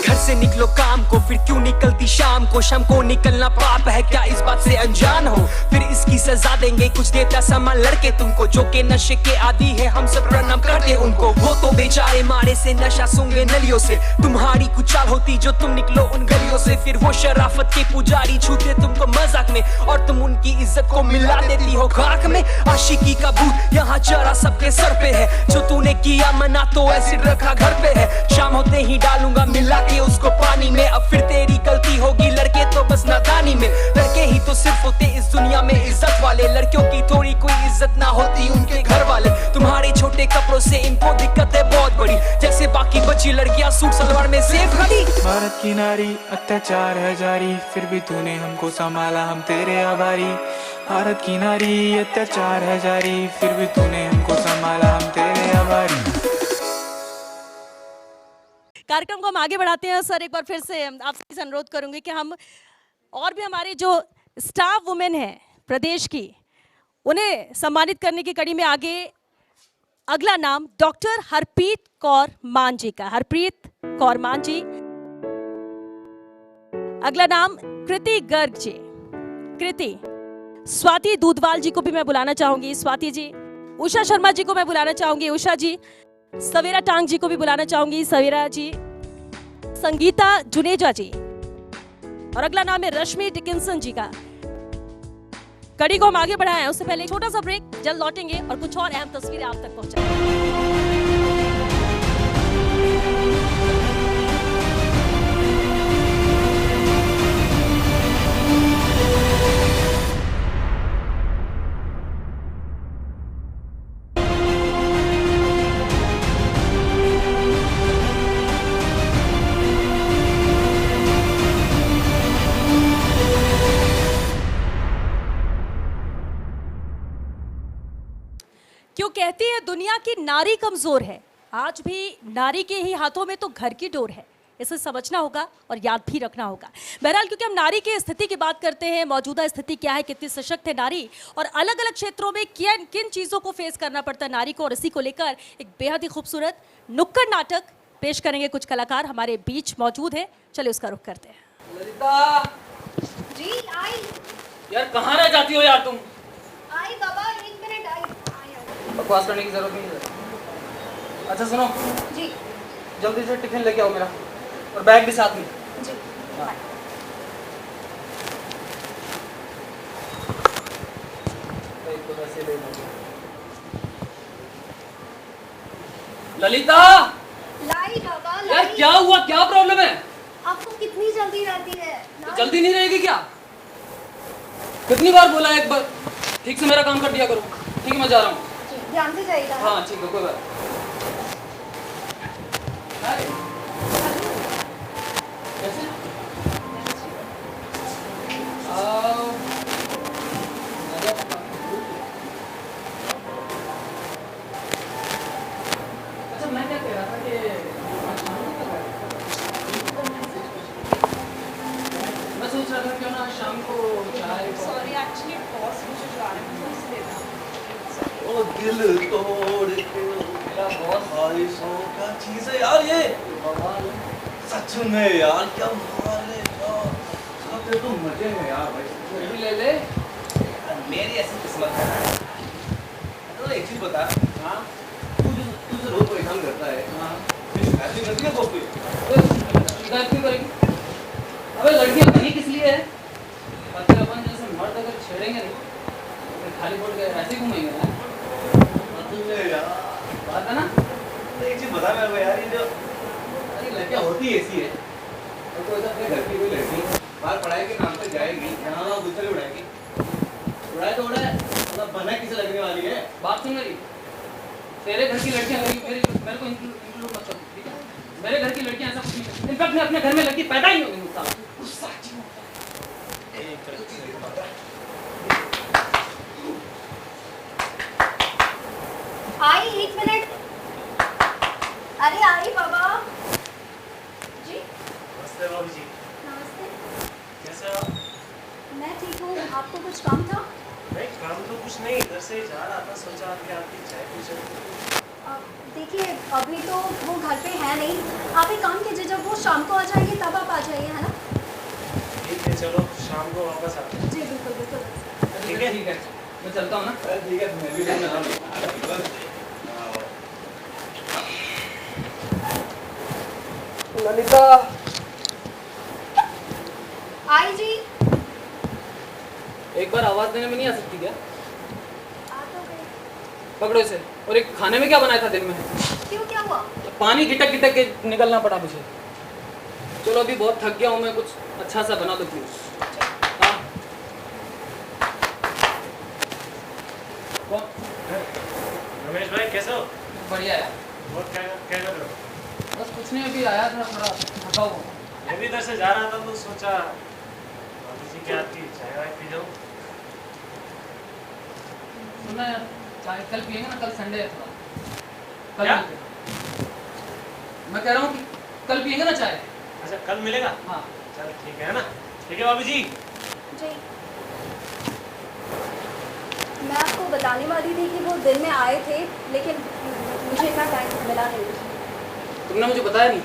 घर से निकलो काम को, फिर क्यों निकलती शाम को निकलना पाप है क्या, इस बात से अनजान हो, फिर इसकी सजा देंगे कुछ देता सामान लड़के तुमको, जो के नशे के आदी है, हम सब प्रणाम करते उनको, वो तो बेचारे मारे से नशा सूंघे नलियों से, तुम्हारी कुछ चाल होती जो तुम निकलो उन गलियों से, फिर वो शराफत के पुजारी छूते तुमको मजाक में, और तुम उनकी इज्जत को मिला देती हो खाक में। आशिकी का भूत यहाँ चढ़ा सबके सर पे है, जो तूने किया मना तो एसिड रखा घर पे है, शाम होते ही डालूंगा मिला के उसको पानी में, अब फिर तेरी गलती होगी, लड़के तो बस नादानी में, लड़के ही तो सिर्फ होते इस दुनिया में इज्जत वाले, लड़कियों की थोड़ी कोई इज्जत ना होती उनके घर वाले, तुम्हारे छोटे कपड़ों से इनको दिक्कत है बहुत बड़ी, जैसे बाकी बच्ची लड़कियां सूट सलवार में सेफ खड़ी। भारत की नारी अत्याचार है जारी, फिर भी तूने हमको संभाला, हम तेरे आभारी। भारत की नारी अत्याचार है जारी, फिर भी तूने हमको संभाला, हम तेरे आभारी। कार्यक्रम को हम आगे बढ़ाते हैं। सर एक बार फिर से आपसे अनुरोध करूंगी कि हम और भी हमारी जो स्टाफ वुमेन हैं प्रदेश की, उन्हें सम्मानित करने की कड़ी में आगे अगला नाम डॉक्टर हरप्रीत कौर मान जी का। हरप्रीत कौर मान जी। अगला नाम कृति गर्ग जी। कृति। स्वाति दूधवाल जी को भी मैं बुलाना चाहूंगी। स्वाति जी। उषा शर्मा जी को मैं बुलाना चाहूंगी। उषा जी। सवेरा टांग जी को भी बुलाना चाहूंगी। सवेरा जी। संगीता जुनेजा जी। और अगला नाम है रश्मि डिकिंसन जी का। कड़ी को हम आगे बढ़ाएं, उससे पहले छोटा सा ब्रेक, जल्द लौटेंगे और कुछ और अहम तस्वीरें आप तक पहुंचाएंगे। क्यों कहती है दुनिया की नारी कमजोर है, आज भी नारी के ही हाथों में तो घर की डोर है। इसे समझना होगा और याद भी रखना होगा। बहरहाल क्योंकि हम नारी की स्थिति की बात करते हैं, मौजूदा स्थिति क्या है, कितनी सशक्त है नारी और अलग अलग क्षेत्रों में किन चीज़ों को फेस करना पड़ता है नारी को, और इसी को लेकर एक बेहद ही खूबसूरत नुक्कड़ नाटक पेश करेंगे कुछ कलाकार हमारे बीच मौजूद है। चलिए उसका रुख करते हैं। ललिता जी आई। यार कहाँ रह जाती हो यार तुम? आई बाबा, एक मिनट आई। बकवास करने की जरूरत नहीं है। अच्छा सुनो जी, जल्दी से टिफिन लेके आओ मेरा, और बैग भी साथ में। जी हाँ। तो वैसे ले लो। ललिता लाई बाबा लाई। यार क्या हुआ, क्या प्रॉब्लम है? आपको कितनी जल्दी रहती है? तो जल्दी नहीं रहेगी क्या? कितनी बार बोला एक बार ठीक से मेरा काम कर दिया करो। ठीक है मैं जा रहा हूँ। ध्यान से जाइएगा। हाँ ठीक है, कोई बात। कैसे? अच्छा मैं क्या कह रहा था कि मैं सोच रहा था क्यों ना शाम वो दिल तोड़ के मेरा बहुत ख्वाहिशों का चीज है यार ये। सच में यार क्या माल है यार, खाते तो मजे में यार भाई। भी ले ले। मेरी ऐसी किस्मत है। तो एक चीज बता, हाँ तू जो रोज परेशान करता है, हाँ शिकायत नहीं करती है दोस्त पे? शिकायत क्यों करेगी? अबे लड़कियां बनी किस लिए है? अगर अपन जैसे मर्द अगर छेड़ेंगे नहीं तो खाली बोल के ऐसे ही घूमेंगे ना। यार बात है ना? तो एक चीज बता मेरे को यार, ये जो अरे लड़कियां होती ऐसी है, और कोई अपने घर की कोई लड़की बाहर पढ़ाई के नाम पे जाएगी, यहाँ दूसरे उड़ाएगी, उड़ाए तो उड़ाए, मतलब बना किसे लगने वाली है? बात सुन मेरी, तेरे घर की लड़कियां मेरे को इंक्लूड मत कर, ठीक है? मेरे घर की लड़कियां ऐसा कुछ नहीं करती। इनफैक्ट मैं अपने घर में लड़की पैदा ही नहीं होता। गुस्सा आई, एक मिनट। अरे आई बाबा जी। नमस्ते बाबू जी। नमस्ते। कैसे हो? मैं ठीक हूँ, आपको कुछ काम था? नहीं काम तो कुछ नहीं, इधर से जा रहा था, सोचा कि आपकी चाय पूछे। देखिए अभी तो वो घर पे है नहीं, आप एक काम कीजिए, जब वो शाम को आ जाएंगे तब आप आ जाइए, है ना? ठीक है चलो शाम को वापस आते हैं। जी बिल्कुल बिल्कुल। ठीक है, ठीक है, मैं चलता हूँ ना। ठीक है, मैं भी ललिता। आई जी। एक बार आवाज देने में नहीं आ सकती क्या? आ तो गई। पकड़ो इसे। और एक खाने में क्या बनाया था दिन में? क्यों, क्या हुआ? पानी गिटक गिटक के निकलना पड़ा मुझे। चलो अभी बहुत थक गया हूँ मैं, कुछ अच्छा सा बना दो प्लीज। रमेश भाई कैसे हो? बढ़िया है। और क्या कर रहे हो? बस कुछ नहीं, अभी आया था, थोड़ा थका हुआ। मैं भी इधर से जा रहा था तो सोचा बाबू जी के हाथ की चाय वाय पी जाऊँ। सुनना यार, चाय कल पिएंगे ना, कल संडे है थोड़ा। कल क्या? मैं कह रहा हूँ कि कल पिएंगे ना चाय। अच्छा कल मिलेगा? हाँ चल ठीक है ना। ठीक है बाबू जी। जी मैं आपको बताने वाली थी कि वो दिन में आए थे, लेकिन मुझे इतना टाइम मिला नहीं। तुमने मुझे बताया नहीं?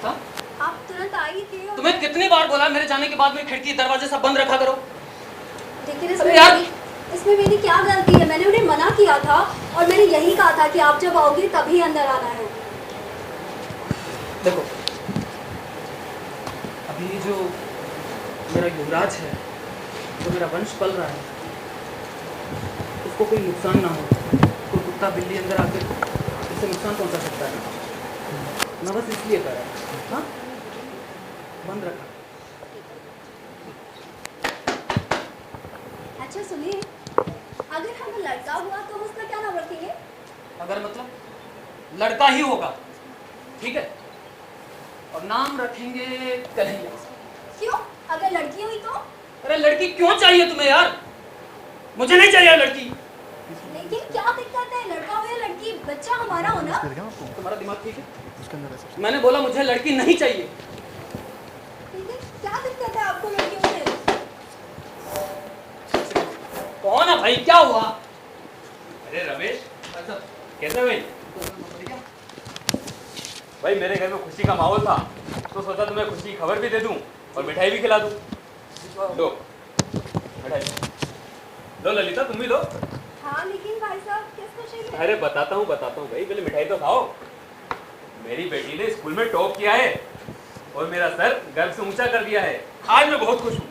हाँ? आप तुरंत आई थी और तुम्हें कितनी बार बोला मेरे जाने के बाद में खिड़की दरवाजे सब बंद रखा करो। लेकिन अरे यार! इसमें मेरी क्या गलती है? मैंने उन्हें मना किया था और मैंने यही कहा था कि आप जब आओगे तभी अंदर आना है। देखो अभी जो मेरा युवराज है, जो मेरा वंश पल रहा है, उसको कोई नुकसान ना हो, कोई कुत्ता बिल्ली अंदर आके इससे नुकसान पहुंचा सकता है। मैं बस इसलिए कर रहा हूँ। हाँ बंद रखा। अच्छा सुनिए, अगर हम लड़का हुआ तो हम उसका क्या नाम रखेंगे? अगर मतलब लड़का ही होगा, ठीक है, और नाम रखेंगे कन्हैया। क्यों? अगर लड़की हुई तो? अरे लड़की क्यों चाहिए तुम्हें यार? मुझे नहीं चाहिए लड़की। लेकिन क्या दिक्कत है? लड़का हो या लड़की, बच्चा हमारा हो ना। तुम्हारा दिमाग ठीक है? मैंने बोला मुझे लड़की नहीं चाहिए। लेकिन क्या दिक्कत है आपको लड़कियों से? कौन है भाई, क्या हुआ? अरे रमेश अच्छा कैसे भाई? भाई मेरे घर में खुशी का माहौल था तो सोचा तुम्हें खुशी की खबर भी दे दूं और मिठाई भी खिला दूं। लो मिठाई लो ललिता, तुम भी लो। हाँ लेकिन भाई साहब किस खुशी में? अरे बताता हूँ भाई, पहले मिठाई तो खाओ। मेरी बेटी ने स्कूल में टॉप किया है और मेरा सर गर्व से ऊंचा कर दिया है। आज मैं बहुत खुश हूँ।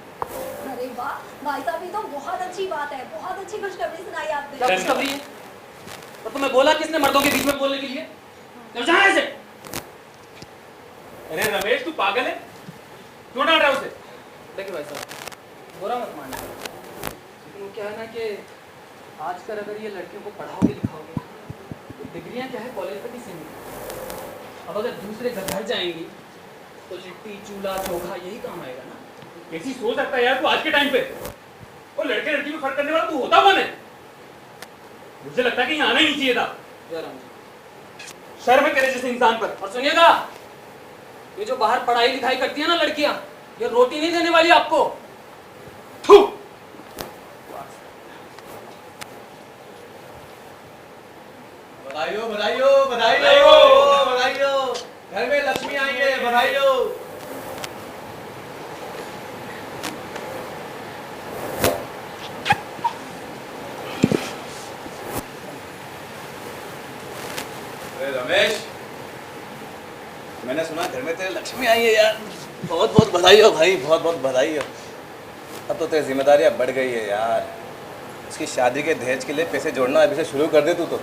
अरे वाह भाई साहब, ये तो बहुत अच्छी बात है, बहुत अच्छी खुशखबरी सुनाई आपने। क्या खुशखबरी है? तो तुम्हें बोला किसने मर्दों के बीच में बोलने के लिए? चल जाना ऐसे। अरे रमेश तू पागल है, क्यों डांट रहा है उसे? देखिए भाई साहब, बुरा मत मानना, लेकिन वो क्या है ना कि आजकल अगर ये लड़कियों को पढ़ाओगे लिखाओगे तो डिग्रियां क्या है कॉलेज तक ही सीमित। अब अगर दूसरे घर जाएंगी तो लिट्टी चूल्हा चोखा यही काम आएगा ना। कैसी सोच सकता है यार तू आज के टाइम पे? और लड़के लड़की में फर्क करने वाला तू होता कौन है? मुझे लगता है कि यहाँ आना ही नहीं चाहिए था। शर्म है तेरे जैसे इंसान पर। और सुनिएगा, ये जो बाहर पढ़ाई लिखाई करती है ना लड़कियां, ये रोटी नहीं देने वाली आपको। बधाई हो बधाई हो बधाई हो बधाई हो, घर में लक्ष्मी आई है, बधाई हो। रमेश, मैंने सुना घर में तेरे लक्ष्मी आई है यार, बहुत बहुत बधाई हो भाई, बहुत बहुत बधाई हो। अब तो तेरी जिम्मेदारियां बढ़ गई है यार, उसकी शादी के दहेज के लिए पैसे जोड़ना अभी से शुरू कर दे तू तो।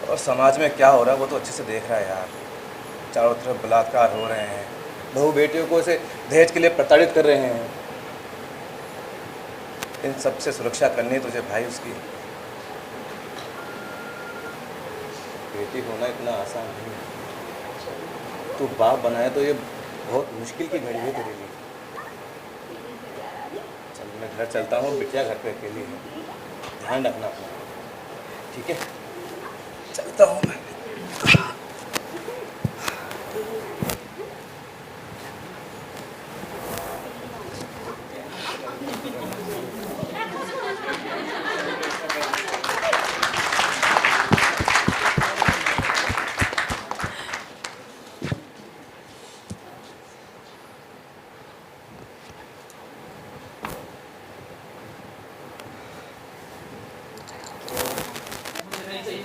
और समाज में क्या हो रहा है वो तो अच्छे से देख रहा है यार, चारों तरफ बलात्कार हो रहे हैं, बहू बेटियों को इसे दहेज के लिए प्रताड़ित कर रहे हैं। इन सब से सुरक्षा करनी है तुझे भाई उसकी। बेटी होना इतना आसान नहीं है, तू बाप बनाए तो ये बहुत मुश्किल की घड़ी है तेरे लिए। चल मैं घर चलता हूँ, बिटिया घर पे अकेली है, ध्यान रखना अपना, ठीक है? चलता हूँ मैं।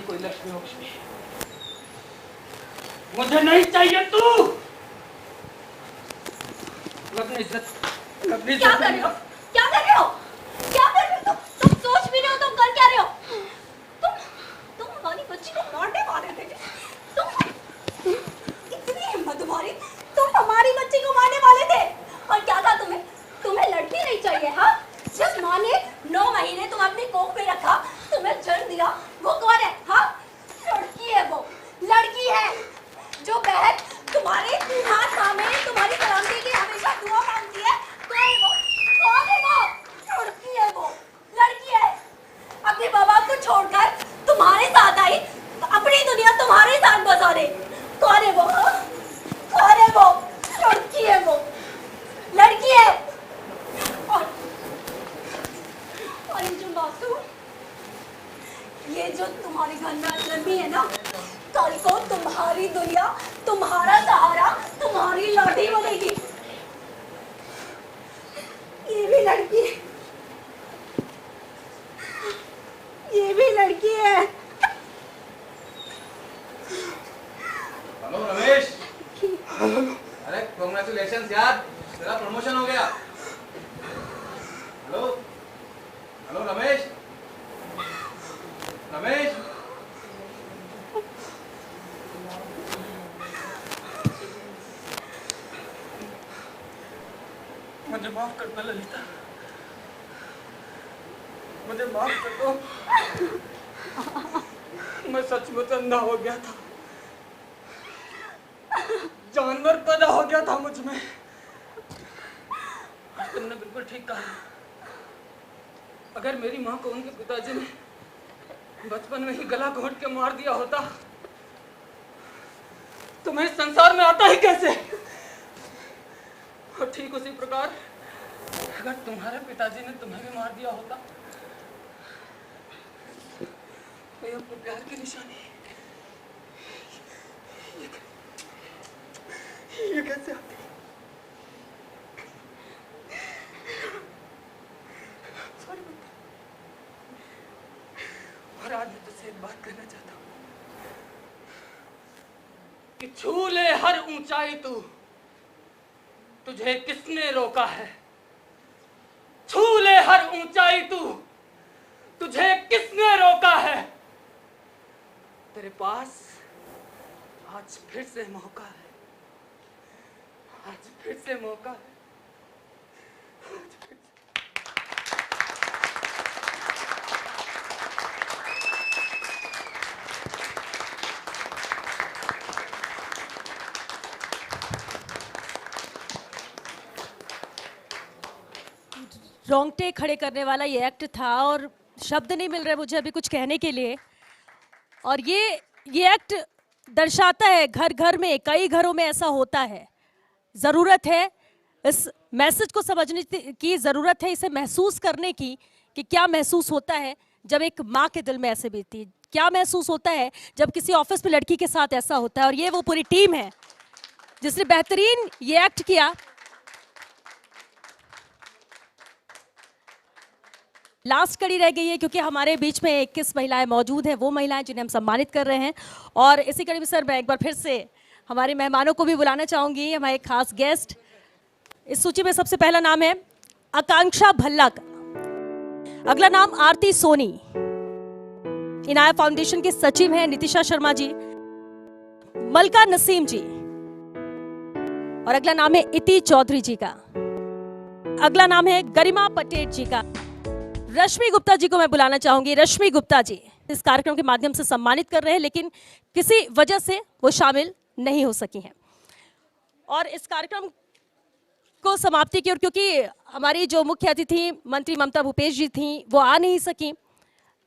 कोई लक्ष्मी लक्ष्मी मुझे नहीं चाहिए तू। अपनी इज्जत क्या कर रहे हो? क्या कर रहे हो? क्या कर रहे हो? तुम सोच भी रहे हो, तुम कर क्या रहे हो? तुम हमारी बच्ची को मारने वाले थे। तुम इतनी हिम्मत तुम्हारी, तुम हमारी बच्ची को मारने वाले थे। और क्या था तुम्हें? तुम्हें लड़की नहीं चाहिए? हाँ, जिस माँ ने 9 महीने तुम अपनी कोख में रखा, तुम्हें जन्म दिया, वो कौन है? हाँ, लड़की है वो, लड़की है जो बहन तुम्हारे हाथ में तुम्हारी सलामती की हमेशा दुआ मांगती है। कौन है वो? कौन है वो? लड़की है वो, लड़की है। अपने बाबा को छोड़कर तुम्हारे साथ आई, अपनी दुनिया तुम्हारे साथ बसा दे। कौन है वो? कौन है वो? लड़की है वो, लड़की है। और ये जो मासूम, ये जो तुम्हारी घर में जन्मी है ना, कल को तुम्हारी दुनिया, तुम्हारा सहारा, तुम्हारी लाठी बनेगी। ये भी लड़की है, ये भी लड़की है। हेलो रमेश, अरे कांग्रेचुलेशंस यार, तेरा प्रमोशन हो गया। हेलो हेलो रमेश, रमेश मुझे माफ कर दो ललिता, मुझे माफ कर दो। मैं सचमुच अंधा हो गया था, जानवर पैदा हो गया था मुझ में। तुमने बिल्कुल ठीक कहा, अगर मेरी माँ को उनके पिताजी ने बचपन में ही गला घोंट के मार दिया होता तो मैं इस संसार में आता ही कैसे? और ठीक उसी प्रकार अगर तुम्हारे पिताजी ने तुम्हें भी मार दिया होता तो ये अपने प्यार की निशानी, ये कैसे आती? और आज मैं तुझसे एक बात कहना चाहता हूँ कि छू ले हर ऊंचाई तू, तुझे किसने रोका है? छू ले हर ऊंचाई तू, तुझे किसने रोका है? तेरे पास आज फिर से मौका है, आज फिर से मौका है। रोंगटे खड़े करने वाला ये एक्ट था और शब्द नहीं मिल रहे मुझे अभी कुछ कहने के लिए। और ये एक्ट दर्शाता है घर घर में, कई घरों में ऐसा होता है। ज़रूरत है इस मैसेज को समझने की, ज़रूरत है इसे महसूस करने की कि क्या महसूस होता है जब एक माँ के दिल में ऐसे बीतती है? क्या महसूस होता है जब किसी ऑफिस में लड़की के साथ ऐसा होता है? और ये वो पूरी टीम है जिसने बेहतरीन ये एक्ट किया। लास्ट कड़ी रह गई है क्योंकि हमारे बीच में 21 महिलाएं मौजूद हैं, वो महिलाएं जिन्हें हम सम्मानित कर रहे हैं। और इसी कड़ी में सर मैं एक बार फिर से हमारे मेहमानों को भी बुलाना चाहूंगी, हमारे खास गेस्ट। इस सूची में सबसे पहला नाम है आकांक्षा भल्ला का, अगला नाम आरती सोनी, इनाया फाउंडेशन के सचिव हैं नितिशा शर्मा जी, मलका नसीम जी, और अगला नाम है इति चौधरी जी का, अगला नाम है गरिमा पटेल जी का। रश्मि गुप्ता जी को मैं बुलाना चाहूंगी। रश्मि गुप्ता जी इस कार्यक्रम के माध्यम से सम्मानित कर रहे हैं, लेकिन किसी वजह से वो शामिल नहीं हो सकी हैं। और इस कार्यक्रम को समाप्ति की ओर, क्योंकि हमारी जो मुख्य अतिथि मंत्री ममता भूपेश जी थी वो आ नहीं सकी,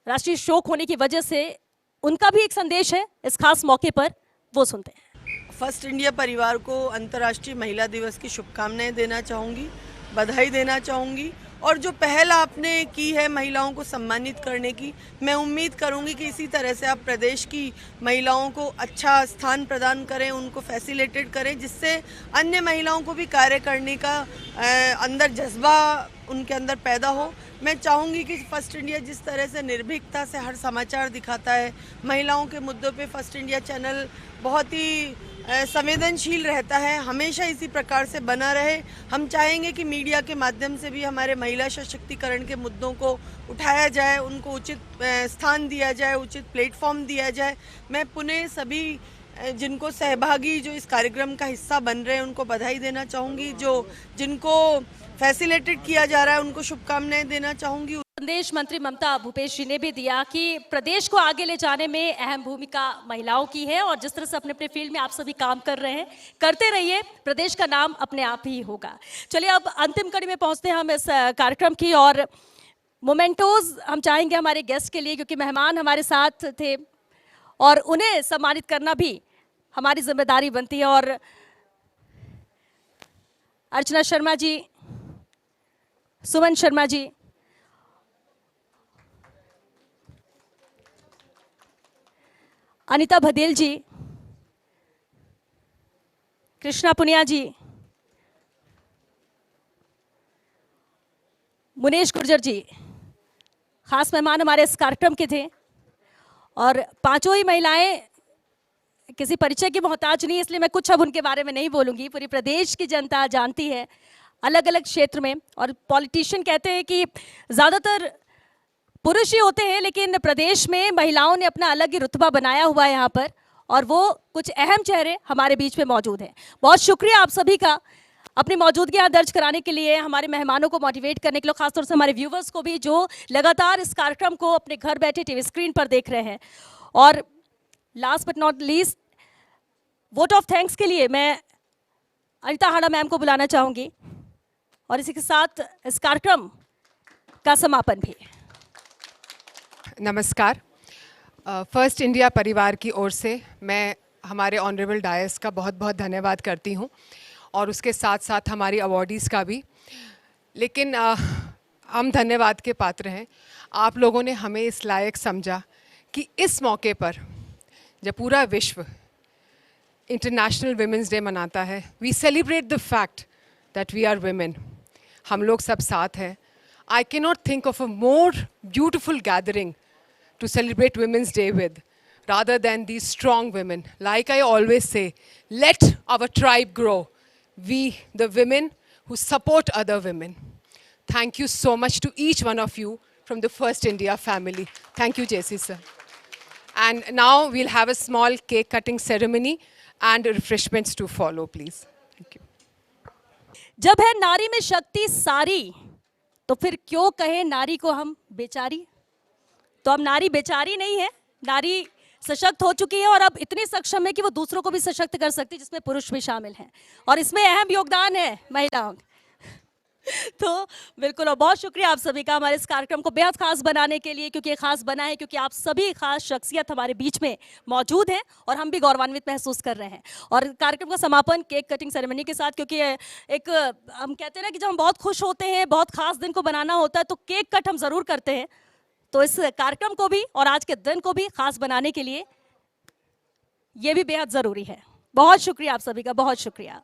राष्ट्रीय शोक होने की वजह से उनका भी एक संदेश है इस खास मौके पर, वो सुनते हैं। फर्स्ट इंडिया परिवार को अंतर्राष्ट्रीय महिला दिवस की शुभकामनाएं देना चाहूँगी, बधाई देना चाहूँगी। और जो पहल आपने की है महिलाओं को सम्मानित करने की, मैं उम्मीद करूंगी कि इसी तरह से आप प्रदेश की महिलाओं को अच्छा स्थान प्रदान करें, उनको फैसिलिटेट करें, जिससे अन्य महिलाओं को भी कार्य करने का अंदर जज्बा उनके अंदर पैदा हो। मैं चाहूँगी कि फर्स्ट इंडिया जिस तरह से निर्भीकता से हर समाचार दिखाता है, महिलाओं के मुद्दों पे फर्स्ट इंडिया चैनल बहुत ही संवेदनशील रहता है, हमेशा इसी प्रकार से बना रहे। हम चाहेंगे कि मीडिया के माध्यम से भी हमारे महिला सशक्तिकरण के मुद्दों को उठाया जाए, उनको उचित स्थान दिया जाए, उचित प्लेटफॉर्म दिया जाए। मैं पुनः सभी जिनको सहभागी जो इस कार्यक्रम का हिस्सा बन रहे हैं उनको बधाई देना चाहूँगी, जिनको फैसिलिटेट किया जा रहा है उनको शुभकामनाएं देना चाहूँगी। संदेश मंत्री ममता भूपेश जी ने भी दिया कि प्रदेश को आगे ले जाने में अहम भूमिका महिलाओं की है, और जिस तरह से अपने अपने फील्ड में आप सभी काम कर रहे हैं, करते रहिए, प्रदेश का नाम अपने आप ही होगा। चलिए अब अंतिम कड़ी में पहुंचते हैं हम इस कार्यक्रम की, और मोमेंटोज हम चाहेंगे हमारे गेस्ट के लिए, क्योंकि मेहमान हमारे साथ थे और उन्हें सम्मानित करना भी हमारी जिम्मेदारी बनती है। और अर्चना शर्मा जी, सुमन शर्मा जी, अनिता भदेल जी, कृष्णा पुनिया जी, मुनेश गुर्जर जी खास मेहमान हमारे इस कार्यक्रम के थे। और पांचों ही महिलाएं किसी परिचय की मोहताज नहीं, इसलिए मैं कुछ अब उनके बारे में नहीं बोलूंगी। पूरी प्रदेश की जनता जानती है अलग अलग क्षेत्र में, और पॉलिटिशियन कहते हैं कि ज़्यादातर पुरुष ही होते हैं, लेकिन प्रदेश में महिलाओं ने अपना अलग ही रुतबा बनाया हुआ है यहाँ पर, और वो कुछ अहम चेहरे हमारे बीच में मौजूद हैं। बहुत शुक्रिया आप सभी का अपनी मौजूदगी यहाँ दर्ज कराने के लिए, हमारे मेहमानों को मोटिवेट करने के लिए, खासतौर से हमारे व्यूवर्स को भी जो लगातार इस कार्यक्रम को अपने घर बैठे टीवी स्क्रीन पर देख रहे हैं। और last but not least, vote of thanks के लिए मैं अनिता हाड़ा मैम को बुलाना चाहूँगी, और इसी के साथ इस कार्यक्रम का समापन भी। नमस्कार। फर्स्ट इंडिया परिवार की ओर से मैं हमारे ऑनरेबल डायस का बहुत बहुत धन्यवाद करती हूँ, और उसके साथ साथ हमारी अवॉर्डीज़ का भी। लेकिन हम धन्यवाद के पात्र हैं, आप लोगों ने हमें इस लायक समझा कि इस मौके पर जब पूरा विश्व इंटरनेशनल वुमेंस डे मनाता है, we celebrate the fact that we are women. हम लोग सब साथ हैं। I cannot think of a more beautiful gathering to celebrate Women's Day with, rather than these strong women. Like I always say, let our tribe grow. We, the women who support other women. Thank you so much to each one of you from the First India family. Thank you, JC sir. And now we'll have a small cake cutting ceremony and refreshments to follow, please. Thank you. जब है नारी में शक्ति सारी, तो फिर क्यों कहें नारी को हम बेचारी। तो अब नारी बेचारी नहीं है, नारी सशक्त हो चुकी है, और अब इतनी सक्षम है कि वो दूसरों को भी सशक्त कर सकती है, जिसमें पुरुष भी शामिल हैं, और इसमें अहम योगदान है महिलाओं। तो बिल्कुल, और बहुत शुक्रिया आप सभी का हमारे इस कार्यक्रम को बेहद खास बनाने के लिए, क्योंकि ये खास बना है क्योंकि आप सभी खास शख्सियत हमारे बीच में मौजूद हैं, और हम भी गौरवान्वित महसूस कर रहे हैं। और कार्यक्रम का समापन केक कटिंग सेरेमनी के साथ, क्योंकि एक हम कहते हैं ना कि जब हम बहुत खुश होते हैं, बहुत खास दिन को बनाना होता है, तो केक कट हम ज़रूर करते हैं। तो इस कार्यक्रम को भी और आज के दिन को भी खास बनाने के लिए ये भी बेहद जरूरी है। बहुत शुक्रिया आप सभी का, बहुत शुक्रिया।